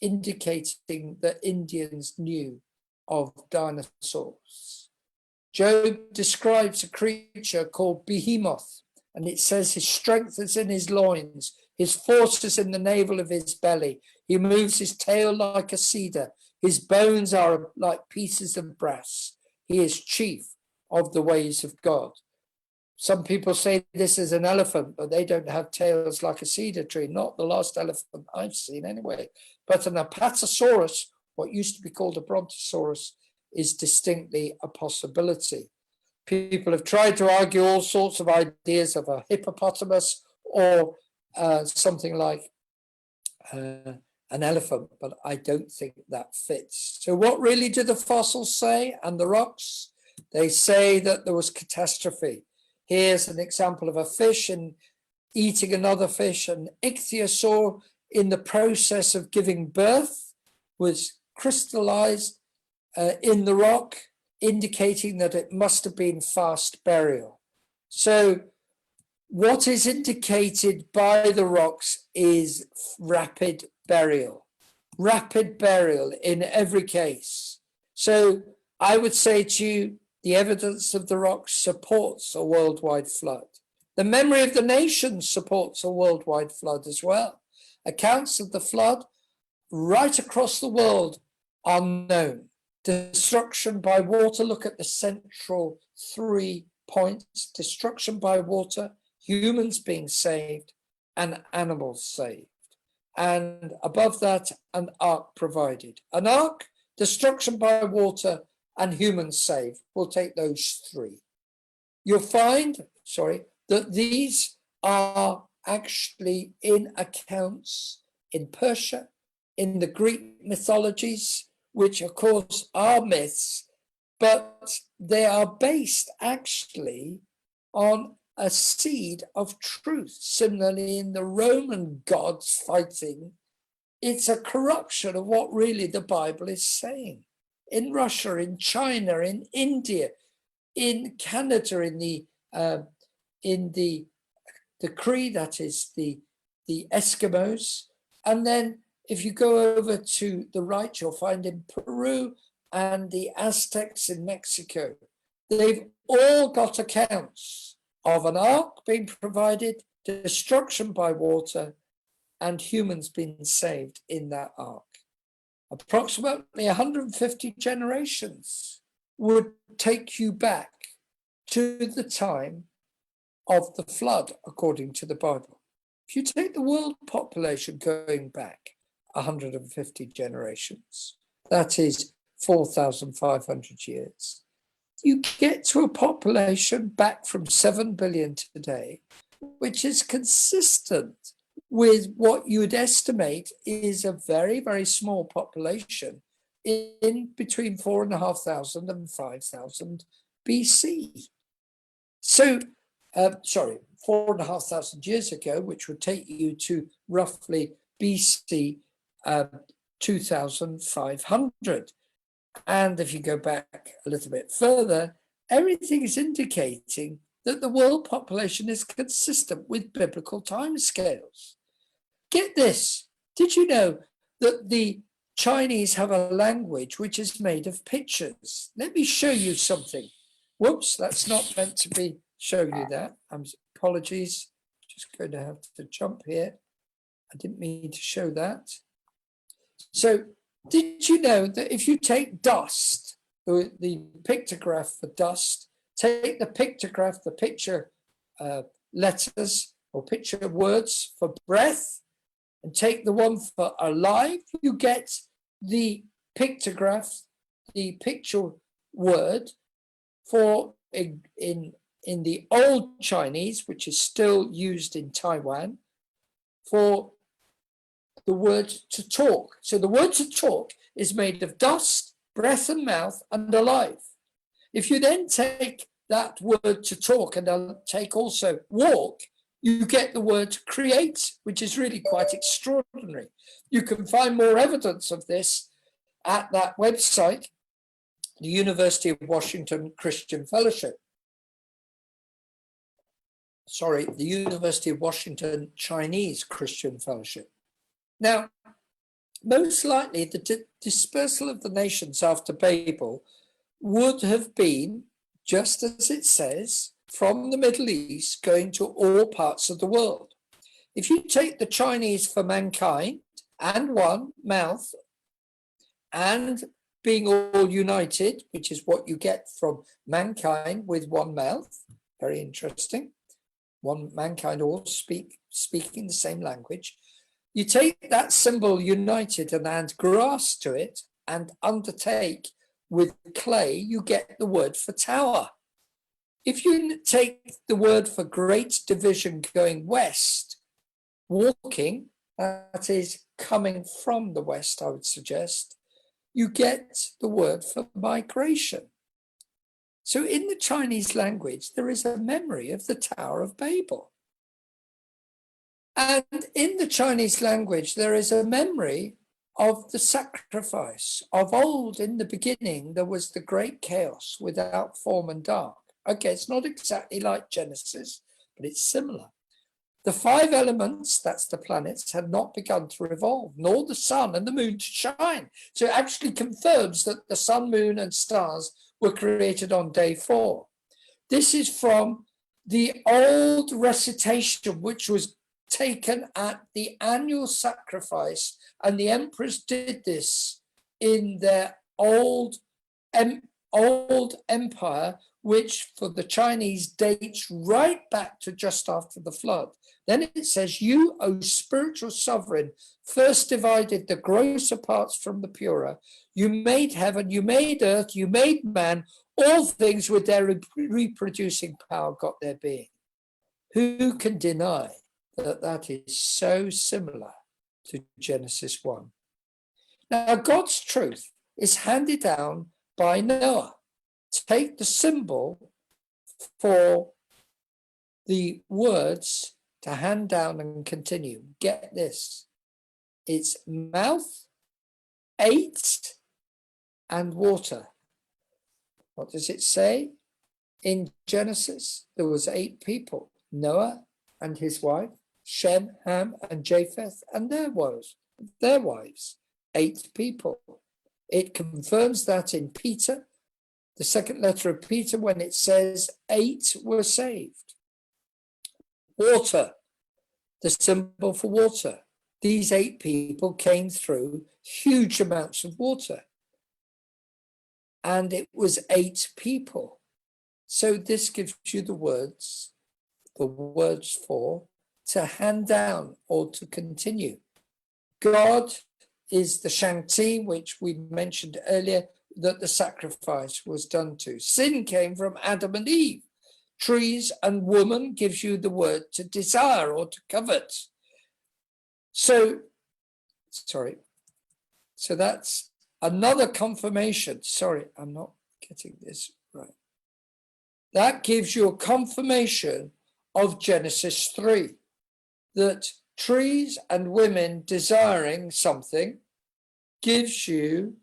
indicating that Indians knew of dinosaurs. Job describes a creature called Behemoth, and it says his strength is in his loins, his force is in the navel of his belly. He moves his tail like a cedar. His bones are like pieces of brass. He is chief of the ways of God. Some people say this is an elephant, but they don't have tails like a cedar tree. Not the last elephant I've seen anyway. But an Apatosaurus, what used to be called a Brontosaurus, is distinctly a possibility. People have tried to argue all sorts of ideas of a hippopotamus or something like an elephant, but I don't think that fits. So what really do the fossils say and the rocks? They say that there was catastrophe. Here's an example of a fish and eating another fish. An ichthyosaur in the process of giving birth was crystallized in the rock, indicating that it must have been fast burial. So what is indicated by the rocks is rapid burial in every case. So I would say to you, the evidence of the rocks supports a worldwide flood. The memory of the nations supports a worldwide flood as well. Accounts of the flood right across the world are known. Destruction by water, look at the central 3 points. Destruction by water, humans being saved, and animals saved. And above that, an ark provided. An ark, destruction by water, and humans saved. We'll take those 3. You'll find, that these are actually in accounts in Persia, in the Greek mythologies, which of course are myths, but they are based actually on a seed of truth. Similarly, in the Roman gods fighting, it's a corruption of what really the Bible is saying. In Russia, in China, in India, in Canada, in the Cree, that is the Eskimos, and then if you go over to the right, you'll find in Peru and the Aztecs in Mexico, they've all got accounts of an ark being provided, destruction by water, and humans being saved in that ark. Approximately 150 generations would take you back to the time of the flood, according to the Bible. If you take the world population going back 150 generations, that is 4,500 years. you get to a population back from 7 billion today, which is consistent with what you would estimate is a very, very small population in between 4,500 and 5,000 BC. So, 4,500 years ago, which would take you to roughly BC 2,500. And if you go back a little bit further, everything is indicating that the world population is consistent with biblical timescales. Get this. Did you know that the Chinese have a language which is made of pictures? Let me show you something. Whoops, that's not meant to be showing you that. Apologies. Just going to have to jump here. I didn't mean to show that. So did you know that if you take dust, the pictograph for dust, take the pictograph, the picture letters or picture words for breath, and take the one for alive, you get the pictograph, the picture word for in the old Chinese, which is still used in Taiwan, for the word to talk. So the word to talk is made of dust, breath and mouth, and alive. If you then take that word to talk and take also walk, you get the word create, which is really quite extraordinary. You can find more evidence of this at that website, the University of Washington Christian Fellowship. Sorry, the University of Washington Chinese Christian Fellowship. Now, most likely the dispersal of the nations after Babel would have been, just as it says, from the Middle East going to all parts of the world. If you take the Chinese for mankind and one mouth and being all united, which is what you get from mankind with one mouth, very interesting, one mankind all speaking the same language. You take that symbol united and add grass to it and undertake with clay, you get the word for tower. If you take the word for great division going west, walking, that is coming from the west, I would suggest, you get the word for migration. So in the Chinese language, there is a memory of the Tower of Babel. And in the Chinese language, there is a memory of the sacrifice. Of old, in the beginning, there was the great chaos without form and dark. Okay, it's not exactly like Genesis, but it's similar. The 5 elements, that's the planets, had not begun to revolve, nor the sun and the moon to shine. So it actually confirms that the sun, moon, and stars were created on day 4. This is from the old recitation, which was taken at the annual sacrifice, and the emperors did this in their old empire, which for the Chinese dates right back to just after the flood. Then it says, you, O spiritual sovereign, first divided the grosser parts from the purer. You made heaven, you made earth, you made man, all things with their reproducing power got their being. Who can deny that that is so similar to Genesis 1? Now, God's truth is handed down by Noah. Take the symbol for the words to hand down and continue. Get this. It's mouth, 8, and water. What does it say? In Genesis, there was 8 people. Noah and his wife, Shem, Ham, and Japheth, and their wives. 8 people. It confirms that in Peter, the second letter of Peter, when it says 8 were saved. Water, the symbol for water. These 8 people came through huge amounts of water. And it was 8 people. So this gives you the words for to hand down or to continue. God is the Shangti, which we mentioned earlier, that the sacrifice was done to. Sin came from Adam and Eve. Trees and woman gives you the word to desire or to covet. So that's another confirmation. Sorry, I'm not getting this right. That gives you a confirmation of Genesis 3, that trees and women desiring something gives you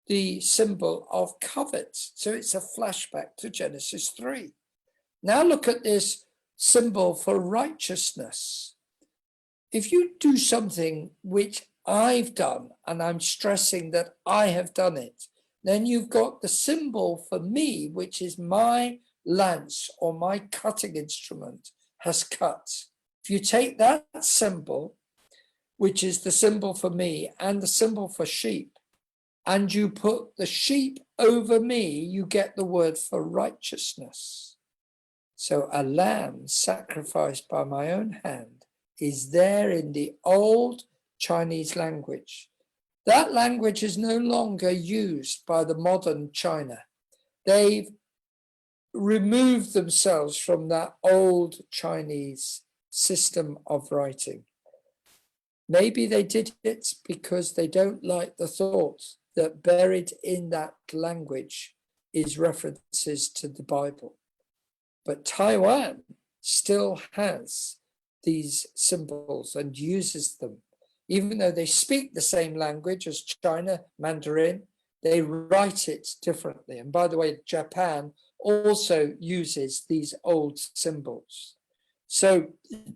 the symbol of covet. So it's a flashback to Genesis 3. Now look at this symbol for righteousness. If you do something which I've done, and I'm stressing that I have done it, then you've got the symbol for me, which is my lance or my cutting instrument has cut. If you take that symbol, which is the symbol for me and the symbol for sheep, and you put the sheep over me, you get the word for righteousness. So a lamb sacrificed by my own hand is there in the old Chinese language. That language is no longer used by the modern China. They've removed themselves from that old Chinese system of writing. Maybe they did it because they don't like the thought that buried in that language is references to the Bible. But Taiwan still has these symbols and uses them. Even though they speak the same language as China, Mandarin, they write it differently. And by the way, Japan also uses these old symbols. So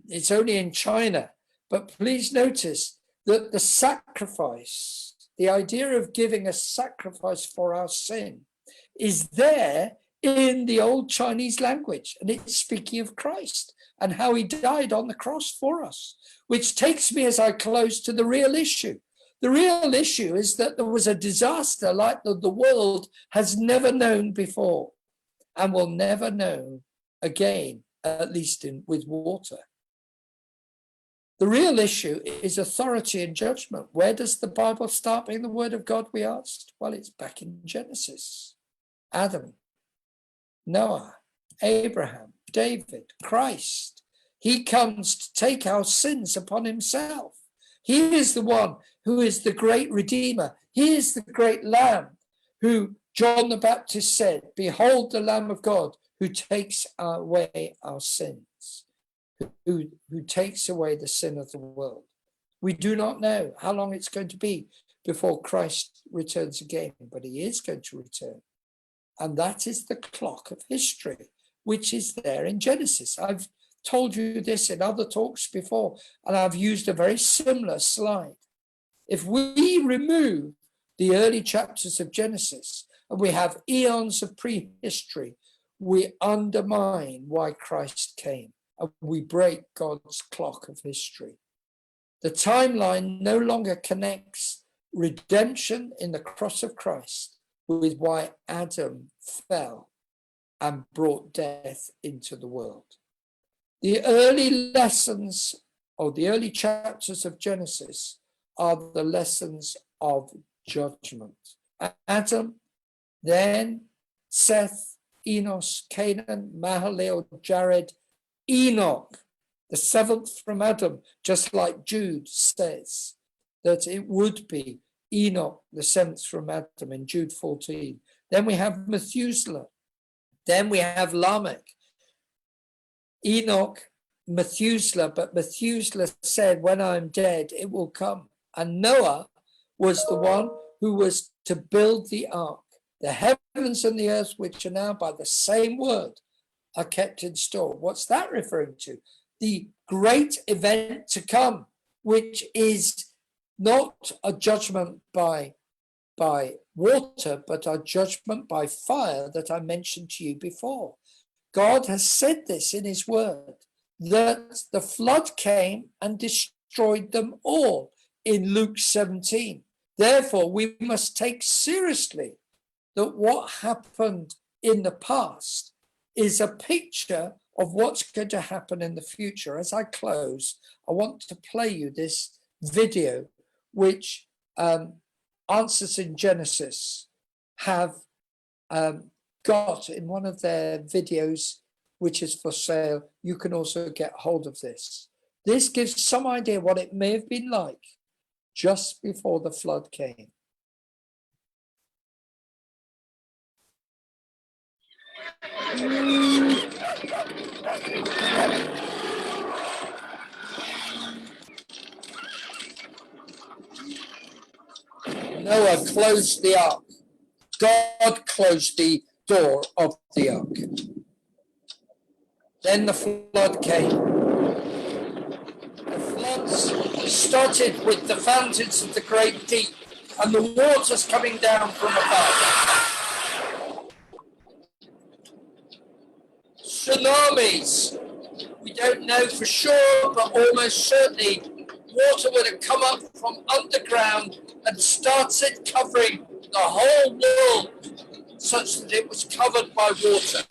it's only in China. But please notice that the sacrifice, the idea of giving a sacrifice for our sin, is there in the old Chinese language. And it's speaking of Christ and how he died on the cross for us, which takes me as I close to the real issue. The real issue is that there was a disaster like the world has never known before and will never know again, at least with water. The real issue is authority and judgment. Where does the Bible start being the word of God, we asked? Well, it's back in Genesis. Adam, Noah, Abraham, David, Christ. He comes to take our sins upon himself. He is the one who is the great Redeemer. He is the great Lamb who John the Baptist said, "Behold the Lamb of God who takes away our sins, who takes away the sin of the world." We do not know how long it's going to be before Christ returns again, but he is going to return. And that is the clock of history, which is there in Genesis. I've told you this in other talks before, and I've used a very similar slide. If we remove the early chapters of Genesis and we have eons of prehistory, we undermine why Christ came and we break God's clock of history. The timeline no longer connects redemption in the cross of Christ with why Adam fell and brought death into the world. The early lessons or the early chapters of Genesis are the lessons of judgment. Adam, then Seth, Enos, Canaan, Mahalalel, Jared, Enoch, the seventh from Adam, just like Jude says that it would be Enoch, the seventh from Adam in Jude 14. Then we have Methuselah. Then we have Lamech. Enoch, Methuselah, but Methuselah said, "When I'm dead, it will come." And Noah was the one who was to build the ark. The heavens and the earth, which are now by the same word, are kept in store. What's that referring to? The great event to come, which is not a judgment by water, but a judgment by fire that I mentioned to you before. God has said this in his word, that the flood came and destroyed them all in Luke 17. Therefore, we must take seriously that what happened in the past is a picture of what's going to happen in the future. As I close, I want to play you this video, which answers in Genesis have got in one of their videos, which is for sale. You can also get hold of this. This gives some idea what it may have been like just before the flood came. Noah closed the ark. God closed the door of the ark. Then the flood came. The floods started with the fountains of the great deep and the waters coming down from above. Tsunamis. We don't know for sure, but almost certainly water would have come up from underground and started covering the whole world such that it was covered by water.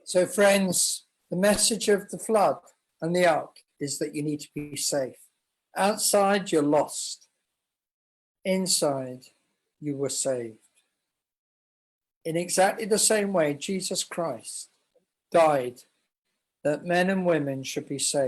So friends, the message of the flood and the ark is that you need to be safe. Outside, you're lost. Inside, you were saved. In exactly the same way, Jesus Christ died that men and women should be saved.